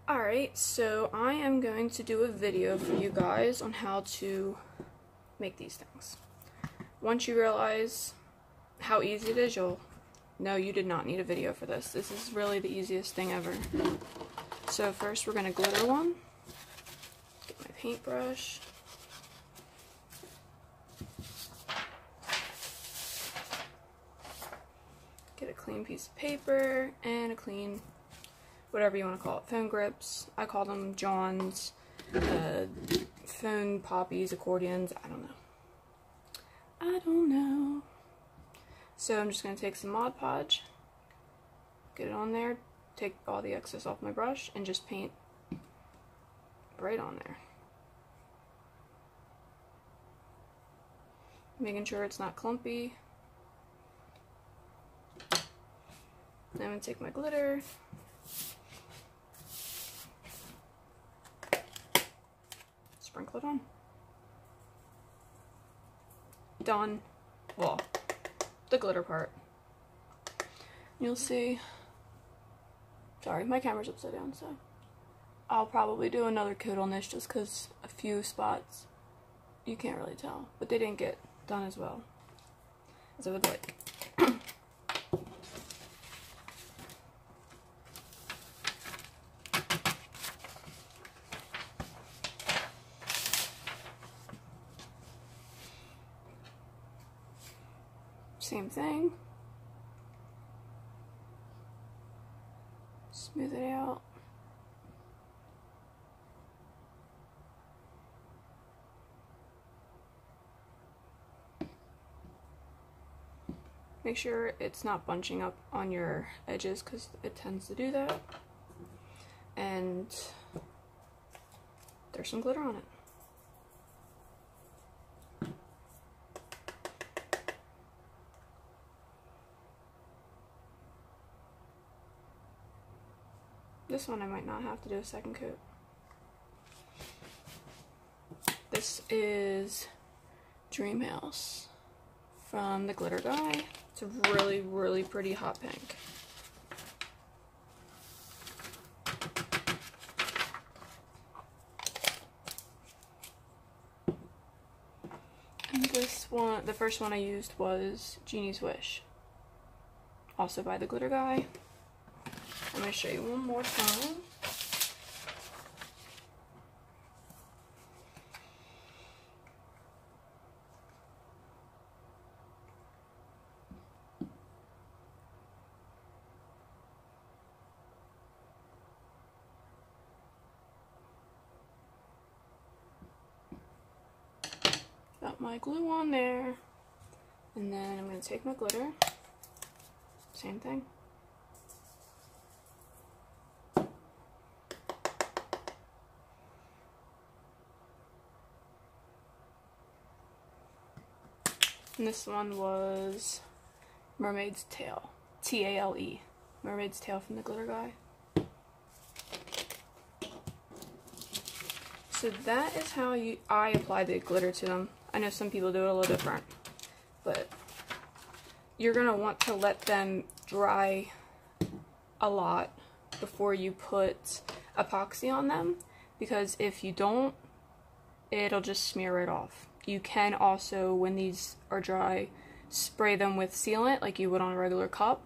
Alright, so I am going to do a video for you guys on how to make these things. Once you realize how easy it is, you'll know you did not need a video for this. This is really the easiest thing ever. So first we're going to glitter one. Get my paintbrush. Get a clean piece of paper and a clean, whatever you want to call it, phone grips. I call them Johns, phone poppies, accordions, I don't know. So I'm just going to take some Mod Podge, get it on there, take all the excess off my brush, and just paint right on there. Making sure it's not clumpy. Then I'm going to take my glitter, sprinkle it on. Done. Well, the glitter part. You'll see. Sorry, my camera's upside down, so I'll probably do another coat on this just because a few spots you can't really tell, but they didn't get done as well as I would like. Same thing. Smooth it out. Make sure it's not bunching up on your edges because it tends to do that. And there's some glitter on it. This one I might not have to do a second coat. This is Dream House from the Glitter Guy. It's a really, really pretty hot pink. And this one, the first one I used was Genie's Wish, also by the Glitter Guy. I'm going to show you one more time. Got my glue on there, and then I'm going to take my glitter, same thing. And this one was Mermaid's Tail, T-A-L-E, Mermaid's Tail from the Glitter Guy. So that is how I apply the glitter to them. I know some people do it a little different, but you're going to want to let them dry a lot before you put epoxy on them, because if you don't, it'll just smear right off. You can also, when these are dry, spray them with sealant like you would on a regular cup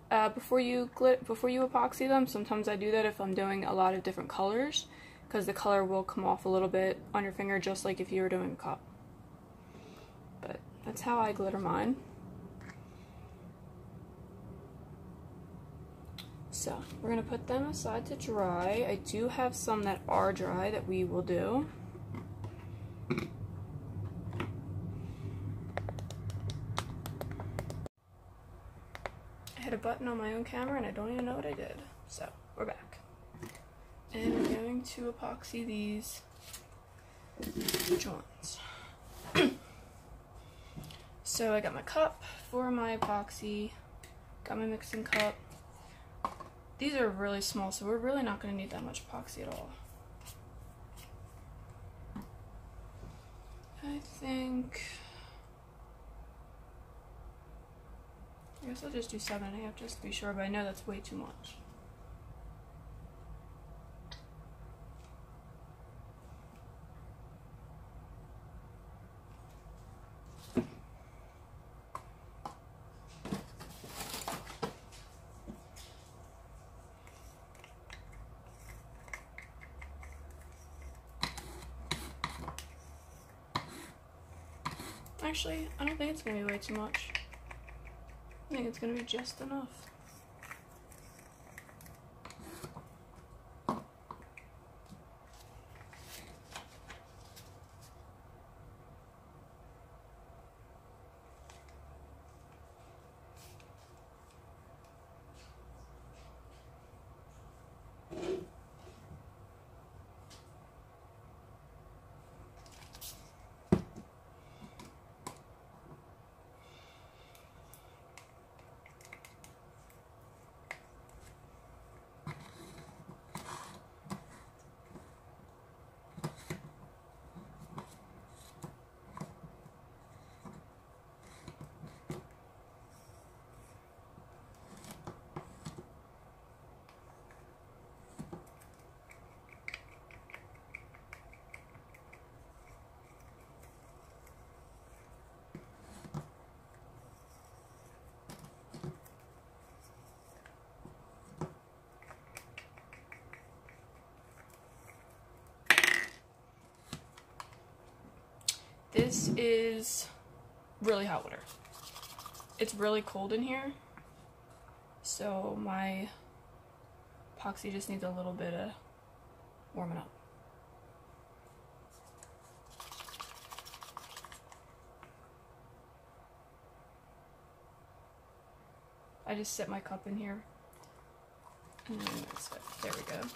before you epoxy them. Sometimes I do that if I'm doing a lot of different colors, because the color will come off a little bit on your finger just like if you were doing a cup. But that's how I glitter mine. So we're going to put them aside to dry. I do have some that are dry that we will do. I hit a button on my own camera and I don't even know what I did. So we're back. And we're going to epoxy these joints. So I got my cup for my epoxy, got my mixing cup. These are really small, so we're really not going to need that much epoxy at all. I think I guess I'll just do 7.5 just to be sure, but I know that's way too much. Actually, I don't think it's gonna be way too much. I think it's gonna be just enough. This is really hot water. It's really cold in here, so my epoxy just needs a little bit of warming up. I just set my cup in here, and then that's it. There we go.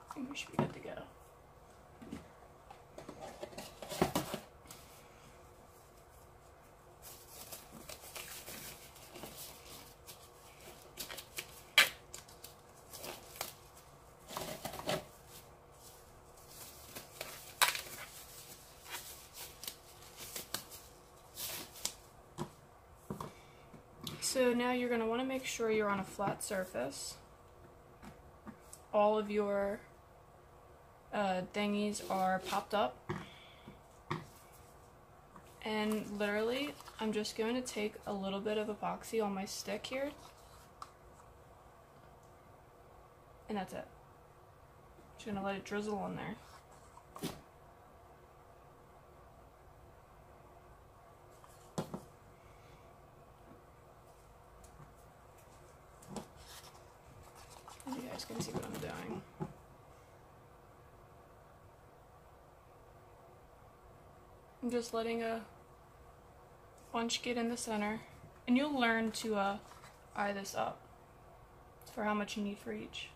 I think we should be good to go. So now you're going to want to make sure you're on a flat surface. All of your thingies are popped up. And literally, I'm just going to take a little bit of epoxy on my stick here. And that's it. Just going to let it drizzle on there. And you guys can see what I'm doing. I'm just letting a bunch get in the center, and you'll learn to eye this up for how much you need for each.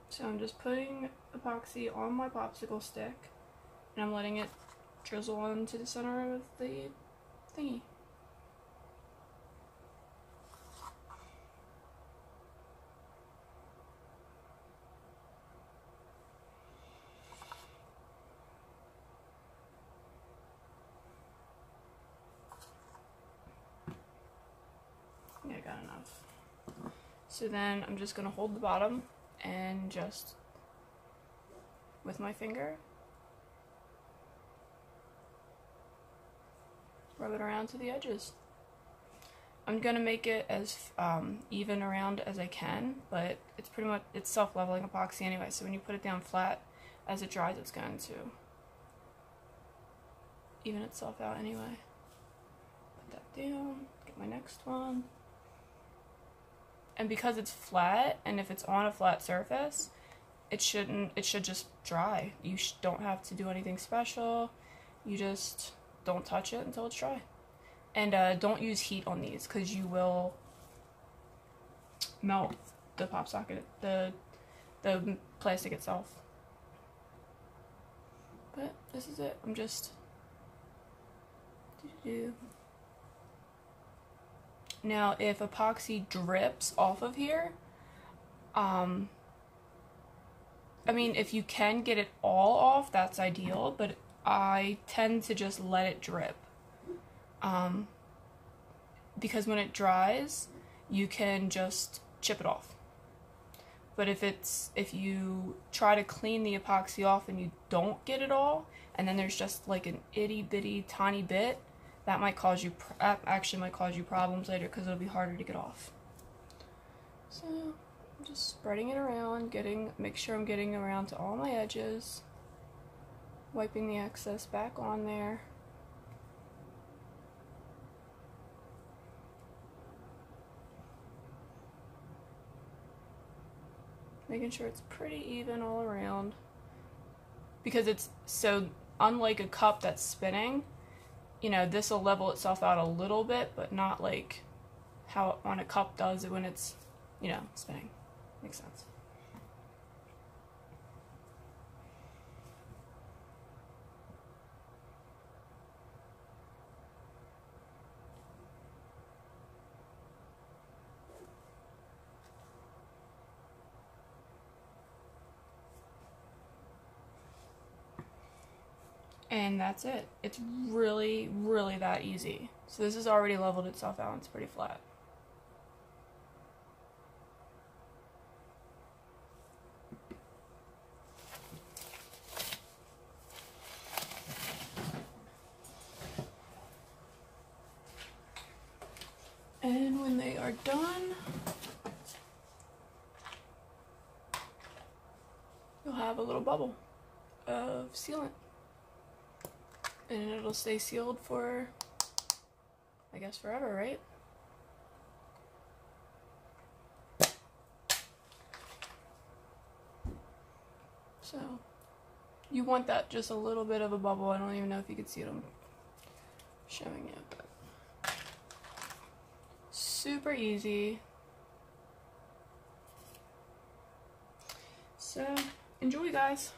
So I'm just putting epoxy on my popsicle stick, and I'm letting it drizzle onto the center of the thingy. Yeah, I got enough. So then I'm just going to hold the bottom and just, with my finger, rub it around to the edges. I'm going to make it as even around as I can, but it's pretty much, it's self-leveling epoxy anyway, so when you put it down flat, as it dries, it's going to even itself out anyway. Put that down, get my next one. And because it's flat, and if it's on a flat surface, it should just dry. You don't have to do anything special. You just don't touch it until it's dry. And don't use heat on these, because you will melt the pop socket, the plastic itself. But this is it. I'm just now, if epoxy drips off of here, I mean, if you can get it all off, that's ideal, but I tend to just let it drip. Because when it dries, you can just chip it off. But if you try to clean the epoxy off and you don't get it all, and then there's just like an itty bitty tiny bit, that might cause you problems later, because it'll be harder to get off. So I'm just spreading it around, make sure I'm getting around to all my edges, wiping the excess back on there. Making sure it's pretty even all around, because it's so unlike a cup that's spinning, you know, this will level itself out a little bit, but not like how on a cup does it when it's, you know, spinning. Makes sense. And that's it. It's really, really that easy. So this has already leveled itself out and it's pretty flat. And when they are done, you'll have a little bubble of sealant. And it'll stay sealed for, I guess, forever, right? So, you want that just a little bit of a bubble. I don't even know if you could see it. I'm showing you, but super easy. So, enjoy, guys.